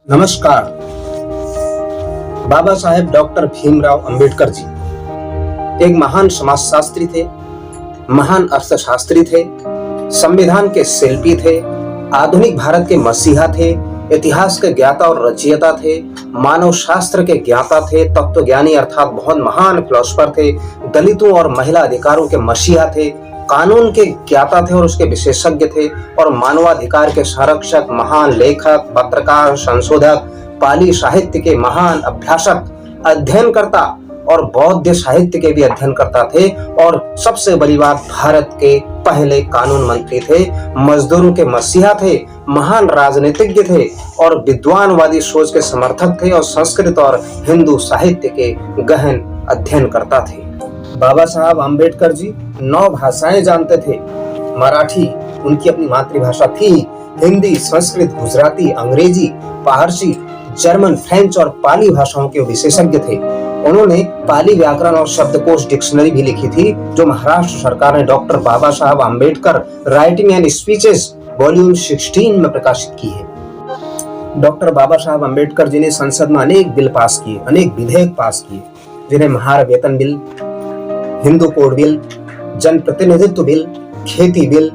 नमस्कार। बाबा साहेब डॉक्टर भीमराव अंबेडकर जी एक महान समाजशास्त्री थे, महान अर्थशास्त्री थे, संविधान के शिल्पी थे, आधुनिक भारत के मसीहा थे, इतिहास के ज्ञाता और रचयिता थे, मानव शास्त्र के ज्ञाता थे, तत्वज्ञानी अर्थात बहुत महान फिलोसफर थे, दलितों और महिला अधिकारों के मसीहा थे, कानून के ज्ञाता थे और उसके विशेषज्ञ थे, और मानवाधिकार के संरक्षक, महान लेखक, पत्रकार, संशोधक, पाली साहित्य के महान अभ्यासक, अध्ययनकर्ता और बौद्ध साहित्य के भी अध्ययनकर्ता थे। और सबसे बड़ी बात, भारत के पहले कानून मंत्री थे, मजदूरों के मसीहा थे, महान राजनीतिज्ञ थे और विद्वानवादी सोच के समर्थक थे और संस्कृत और हिंदू साहित्य के गहन अध्ययनकर्ता थे। बाबा साहब अम्बेडकर जी 9 भाषाएं जानते थे। मराठी उनकी अपनी मातृभाषा थी, हिंदी, संस्कृत, गुजराती, अंग्रेजी, पारसी, जर्मन, फ्रेंच और पाली भाषाओं के विशेषज्ञ थे। उन्होंने पाली व्याकरण और शब्दकोश डिक्शनरी भी लिखी थी, जो महाराष्ट्र सरकार ने doctor Baba Saheb Ambedkar writing and speeches volume 16 में प्रकाशित की है। डॉक्टर बाबा साहब अम्बेडकर जी ने संसद में अनेक बिल पास किए, अनेक विधेयक पास किए, जिन्हें महार वेतन बिल, हिंदू कोड बिल, जन प्रतिनिधित्व बिल, खेती बिल,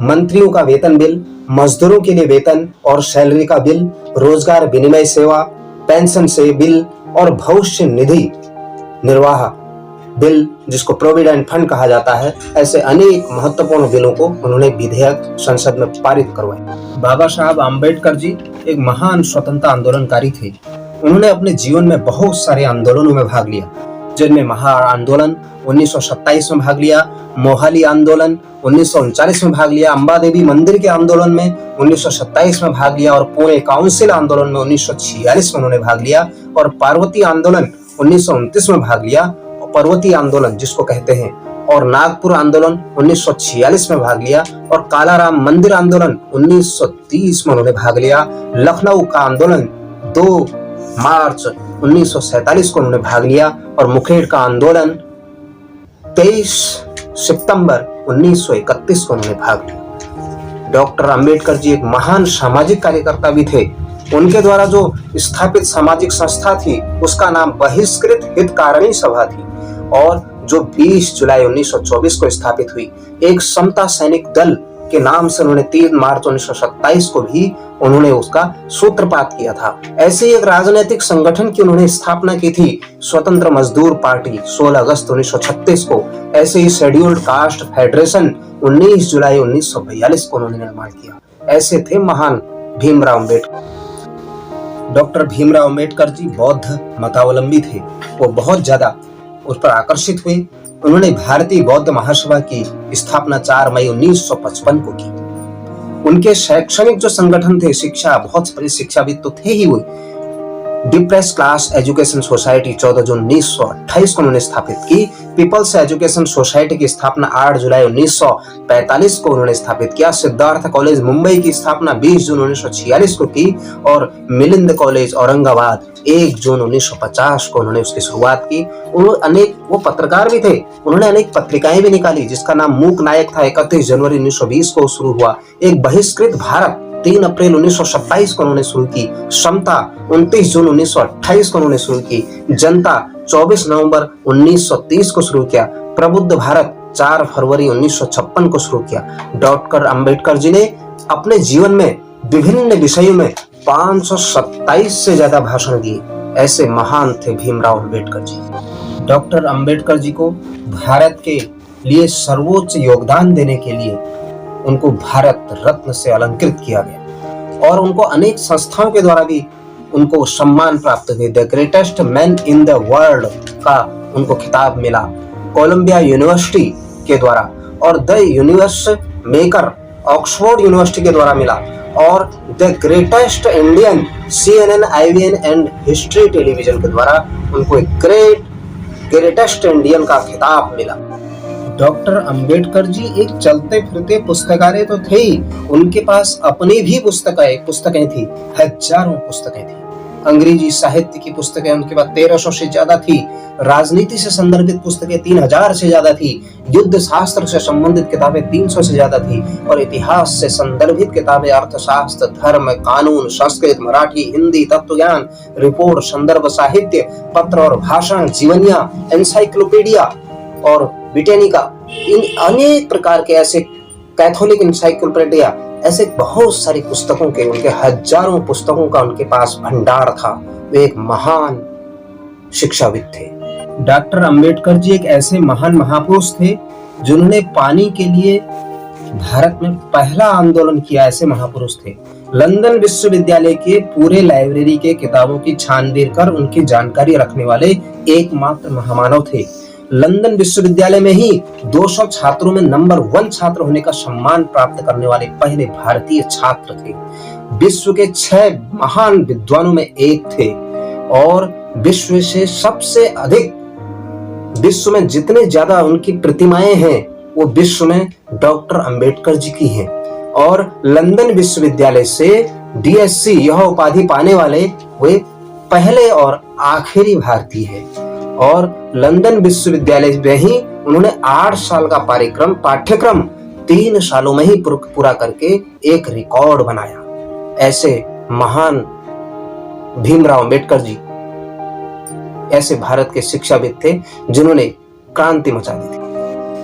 मंत्रियों का वेतन बिल, मजदूरों के लिए वेतन और सैलरी का बिल, रोजगार विनिमय सेवा, पेंशन से बिल और भविष्य निधि निर्वाह बिल, जिसको प्रोविडेंट फंड कहा जाता है, ऐसे अनेक महत्वपूर्ण बिलों को उन्होंने विधेयक संसद में पारित करवाए। बाबा साहब अम्बेडकर जी एक महान स्वतंत्रता आंदोलनकारी थे। उन्होंने अपने जीवन में बहुत सारे आंदोलनों में भाग लिया, जिनमें महार आंदोलन 1927 में भाग लिया, मोहाली आंदोलन 1939 में भाग लिया, अंबा देवी मंदिर के आंदोलन में 1927 में भाग लिया और पुणे काउंसिल आंदोलन में 1946 में उन्होंने भाग लिया और पार्वती आंदोलन 1929 में भाग लिया, पर्वती आंदोलन जिसको कहते हैं, और नागपुर आंदोलन 1946 में भाग लिया और कालाराम मंदिर आंदोलन 1930 में उन्होंने भाग लिया। लखनऊ का आंदोलन 2 मार्च 1947 को उन्होंने भाग लिया और मुखेड़ का आंदोलन 23 सितंबर 1931 को उन्होंने भाग लिया। डॉक्टर अंबेडकर जी एक महान सामाजिक कार्यकर्ता भी थे। उनके द्वारा जो स्थापित सामाजिक संस्था थी उसका नाम बहिष्कृत हितकारिणी सभा थी और जो 20 जुलाई 1924 को स्थापित हुई। एक समता सैनिक दल के नाम से उन्होंने 3 मार्च 1927 को भी उन्होंने उसका सूत्रपात किया था। ऐसे एक राजनीतिक संगठन की उन्होंने स्थापना की थी, स्वतंत्र मजदूर पार्टी 16 अगस्त 1936 को। ऐसे ही शेड्यूल्ड कास्ट फेडरेशन 19 जुलाई 1942 को उन्होंने निर्माण किया। ऐसे थे महान भीमराव अम्बेडकर। डॉक्टर भीमराव अम्बेडकर जी बौद्ध मतावलंबी थे। वो बहुत ज्यादा उस पर आकर्षित हुए। उन्होंने भारतीय बौद्ध महासभा की स्थापना 4 मई 1955 को की। उनके शैक्षणिक जो संगठन थे, शिक्षा, बहुत बड़े शिक्षाविद तो थे ही वो। डिप्रेस क्लास एजुकेशन सोसाइटी 14 जून 1928 को उन्होंने स्थापित की। पीपल्स एजुकेशन सोसाइटी की स्थापना 8 जुलाई 1945 को उन्होंने स्थापित किया। सिद्धार्थ कॉलेज मुंबई की स्थापना 20 जून 1946 को की और मिलिंद कॉलेज औरंगाबाद 1 जून 1950 को उन्होंने उसकी शुरुआत की। वो पत्रकार भी थे। उन्होंने अनेक पत्रिकाएं भी निकाली, जिसका नाम मूक नायक था। 31 जनवरी 1920 को शुरू हुआ। एक बहिष्कृत भारत 3 अप्रैल 1927 को उन्होंने शुरू की। समता 29 जून 1928 को उन्होंने शुरू की। जनता 24 नवंबर 1930 को शुरू किया। प्रबुद्ध भारत 4 फरवरी 1956 को शुरू किया। डॉक्टर अंबेडकर जी ने अपने जीवन में विभिन्न विषयों में 527 से ज्यादा भाषण दिए। ऐसे महान थे भीमराव अम्बेडकर जी। डॉक्टर अंबेडकर जी को भारत के लिए सर्वोच्च योगदान देने के लिए उनको भारत रत्न से अलंकृत किया गया और उनको अनेक संस्थाओं के द्वारा भी उनको सम्मान प्राप्त हुए। The greatest man in the world का उनको खिताब मिला कोलंबिया यूनिवर्सिटी के द्वारा और the universe maker Oxford university के द्वारा मिला और the greatest Indian CNN, IBN and history television के द्वारा उनको एक ग्रेटेस्ट इंडियन का खिताब मिला। डॉक्टर अंबेडकर जी एक चलते फिरते पुस्तकालय तो थे ही, उनके पास अपनी भी पुस्तकें थी। हजारों पुस्तकें थी। अंग्रेजी साहित्य की पुस्तकें उनके पास 1300 से ज्यादा थी, राजनीति से संदर्भित पुस्तकें 3000 से ज्यादा थी, युद्ध शास्त्र से संबंधित किताबें 300 से ज्यादा थी और इतिहास से संदर्भित किताबें अर्थशास्त्र, धर्म, कानून, संस्कृत, मराठी, हिंदी, तत्वज्ञान, रिपोर्ट, संदर्भ साहित्य, पत्र और भाषण, जीवनिया, एनसाइक्लोपीडिया और ब्रिटेनिका, इन अनेक प्रकार के ऐसे कैथोलिक एनसाइक्लोपीडिया, ऐसे बहुत सारी पुस्तकों के, उनके हजारों पुस्तकों का उनके पास भंडार था। वे एक महान शिक्षाविद थे। डॉक्टर अंबेडकर जी एक ऐसे महान महापुरुष थे जिन्होंने पानी के लिए भारत में पहला आंदोलन किया। ऐसे महापुरुष थे। लंदन विश्वविद्यालय के पूरे लाइब्रेरी के किताबों की छानबीन कर उनकी जानकारी रखने वाले एकमात्र महामानव थे। लंदन विश्वविद्यालय में ही 200 छात्रों में नंबर 1 छात्र होने का सम्मान प्राप्त करने वाले पहले भारतीय छात्र थे। विश्व के 6 महान विद्वानों में एक थे और विश्व से सबसे अधिक, विश्व में जितने ज्यादा उनकी प्रतिमाएं हैं वो विश्व में डॉक्टर अंबेडकर जी की हैं। और लंदन विश्वविद्यालय से DSc यह उपाधि पाने वाले वे पहले और आखिरी भारतीय हैं। और लंदन विश्वविद्यालय में ही उन्होंने 8 साल का पाठ्यक्रम 3 सालों में ही पूरा करके एक रिकॉर्ड बनाया। ऐसे महान भीमराव अंबेडकर जी ऐसे भारत के शिक्षाविद थे जिन्होंने क्रांति मचा दी थी।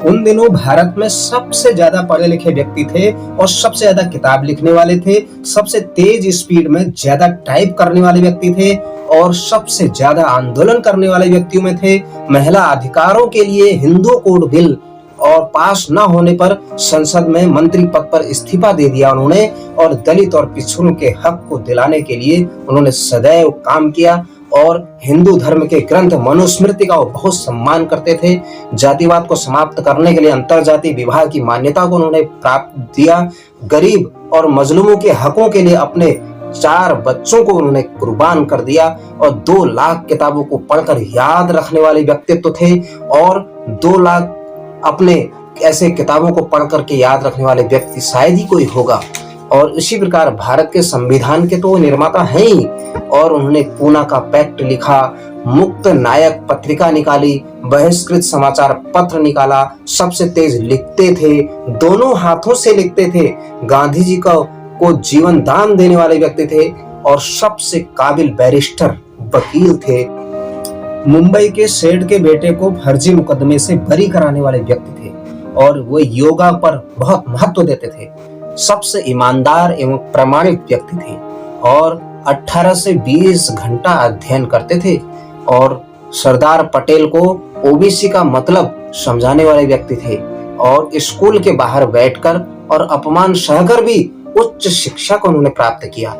उन दिनों भारत में सबसे ज्यादा पढ़े लिखे व्यक्ति थे और सबसे ज्यादा किताब लिखने वाले थे, सबसे तेज स्पीड में ज्यादा टाइप करने वाले व्यक्ति थे और सबसे ज्यादा आंदोलन करने वाले व्यक्तियों में थे। महिला अधिकारों के लिए हिंदू कोड बिल और पास न होने पर संसद में मंत्री पद पर इस्तीफा दे दिया उन्होंने, और दलित और पिछड़ों के हक को दिलाने के लिए उन्होंने सदैव काम किया। और हिंदू धर्म के ग्रंथ मनुस्मृति का वो बहुत सम्मान करते थे। जातिवाद को समाप्त करने के लिए अंतरजातीय विवाह की मान्यता को उन्होंने प्राप्त दिया। गरीब और मजलूमों के हकों के लिए अपने 4 बच्चों को उन्होंने कुर्बान कर दिया और 2 लाख किताबों को पढ़कर याद रखने वाले व्यक्तित्व थे। और 2 लाख अपने ऐसे किताबों को पढ़ करके याद रखने वाले व्यक्ति शायद ही कोई होगा। और इसी प्रकार भारत के संविधान के तो निर्माता हैं ही। और उन्होंने पूना का पैक्ट लिखा, मुक्त नायक पत्रिका निकाली, बहिष्कृत समाचार पत्र निकाला, सबसे तेज लिखते थे, दोनों हाथों से लिखते थे, गांधी जी को जीवन दान देने वाले व्यक्ति थे और सबसे काबिल बैरिस्टर वकील थे। मुंबई के सेठ के बेटे को फर्जी मुकदमे से बरी कराने वाले व्यक्ति थे और वो योगा पर बहुत महत्व देते थे। सबसे ईमानदार एवं प्रामाणिक व्यक्ति थे और 18 से 20 घंटा अध्ययन करते थे। और सरदार पटेल को ओबीसी का मतलब समझाने वाले व्यक्ति थे और स्कूल के बाहर बैठकर और अपमान सहकर भी उच्च शिक्षा को उन्होंने प्राप्त किया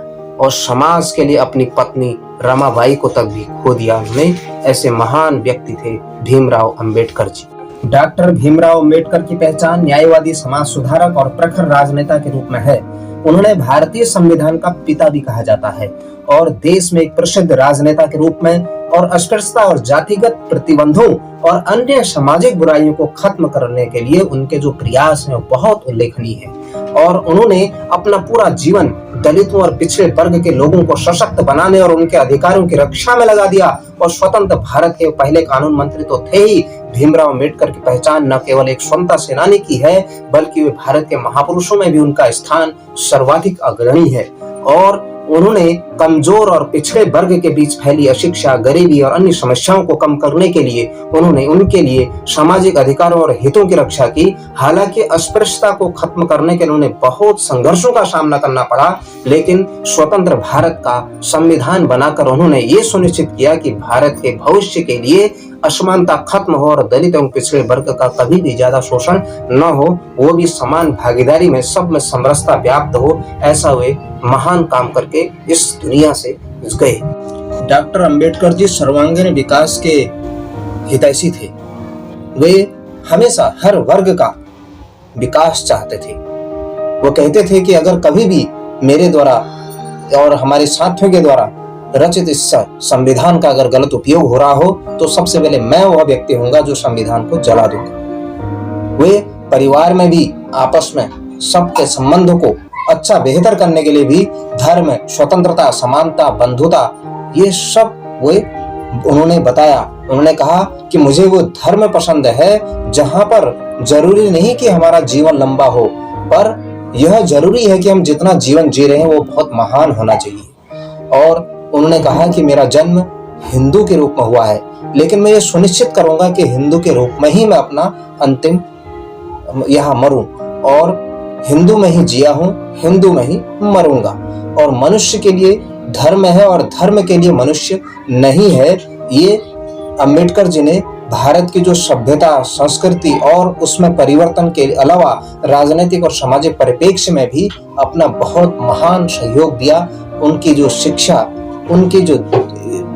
और समाज के लिए अपनी पत्नी रमाबाई को तक भी खो दिया उन्होंने। ऐसे महान व्यक्ति थे भीमराव अंबेडकर जी। डॉक्टर भीमराव अंबेडकर की पहचान न्यायवादी, समाज सुधारक और प्रखर राजनेता के रूप में है। उन्होंने भारतीय संविधान का पिता भी कहा जाता है और देश में एक प्रसिद्ध राजनेता के रूप में और अस्पृश्यता और जातिगत प्रतिबंधों और अन्य सामाजिक बुराइयों को खत्म करने के लिए उनके जो प्रयास हैं वो बहुत उल्लेखनीय है। और उन्होंने अपना पूरा जीवन दलितों और पिछड़े वर्ग के लोगों को सशक्त बनाने और उनके अधिकारों की रक्षा में लगा दिया। और स्वतंत्र भारत के पहले कानून मंत्री तो थे ही। भीमराव अंबेडकर की पहचान न केवल एक स्वतंत्रता सेनानी की है बल्कि वे भारत के महापुरुषों में भी उनका स्थान सर्वाधिक अग्रणी है। और उन्होंने कमजोर और पिछड़े वर्ग के बीच फैली अशिक्षा, गरीबी और अन्य समस्याओं को कम करने के लिए उन्होंने उनके लिए सामाजिक अधिकारों और हितों की रक्षा की। हालांकि अस्पृश्यता को खत्म करने के लिए उन्हें बहुत संघर्षों का सामना करना पड़ा, लेकिन स्वतंत्र भारत का संविधान बनाकर उन्होंने ये सुनिश्चित किया कि भारत के भविष्य के लिए असमानता खत्म हो और दलित एवं पिछड़े वर्ग का कभी भी ज्यादा शोषण न हो, वो भी समान भागीदारी में सब में समरसता व्याप्त हो। ऐसा वे महान काम करके इस दुनिया से गए। डॉक्टर अंबेडकर जी सर्वांगीण विकास के हितैषी थे। वे हमेशा हर वर्ग का विकास चाहते थे। वो कहते थे कि अगर कभी भी मेरे द्वारा और हमारे साथियों के द्वारा रचित इस संविधान का अगर गलत उपयोग हो रहा हो तो सबसे पहले मैं वह व्यक्ति होऊंगा जो संविधान को जला दूंगा। वे परिवार में भी आपस में सबके संबंधों को अच्छा बेहतर करने के लिए भी धर्म, स्वतंत्रता, समानता, बंधुता ये सब वे उन्होंने बताया। उन्होंने कहा कि मुझे वो धर्म पसंद है जहां पर जरूरी नहीं कि हमारा जीवन लंबा हो, पर यह जरूरी है कि हम जितना जीवन जी रहे हैं वो बहुत महान होना चाहिए। और उन्होंने कहा कि मेरा जन्म हिंदू के रूप में हुआ है, लेकिन मैं ये सुनिश्चित करूंगा कि हिंदू के रूप में ही मैं अपना अंतिम यहाँ मरूं, और हिंदू में ही जिया हूं, हिंदू में ही मरूंगा। और मनुष्य के लिए धर्म है और धर्म के लिए मनुष्य नहीं है। ये अंबेडकर जी ने भारत की जो सभ्यता, संस्कृति और उसमें परिवर्तन के अलावा राजनीतिक और सामाजिक परिप्रेक्ष्य में भी अपना बहुत महान सहयोग दिया। उनकी जो शिक्षा, उनकी जो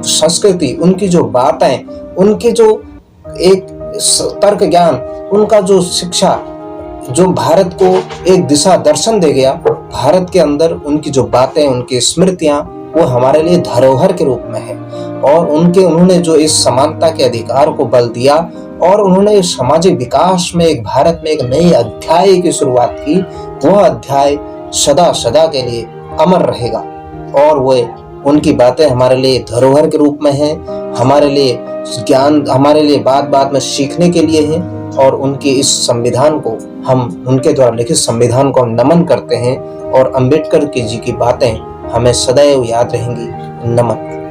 संस्कृति, उनकी जो बातें, उनकी जो एक तर्क ज्ञान, उनका जो शिक्षा जो भारत को एक दिशा दर्शन दे गया, भारत के अंदर उनकी जो बातें, उनकी स्मृतियां वो हमारे लिए धरोहर के रूप में है। और उन्होंने जो इस समानता के अधिकार को बल दिया और उन्होंने सामाजिक विकास में एक भारत में एक नए अध्याय की शुरुआत की, वह अध्याय सदा सदा के लिए अमर रहेगा। और वो उनकी बातें हमारे लिए धरोहर के रूप में हैं, हमारे लिए ज्ञान, हमारे लिए बात बात में सीखने के लिए है। और उनके इस संविधान को हम, उनके द्वारा लिखित संविधान को हम नमन करते हैं और अंबेडकर जी की बातें हमें सदैव याद रहेंगी। नमन।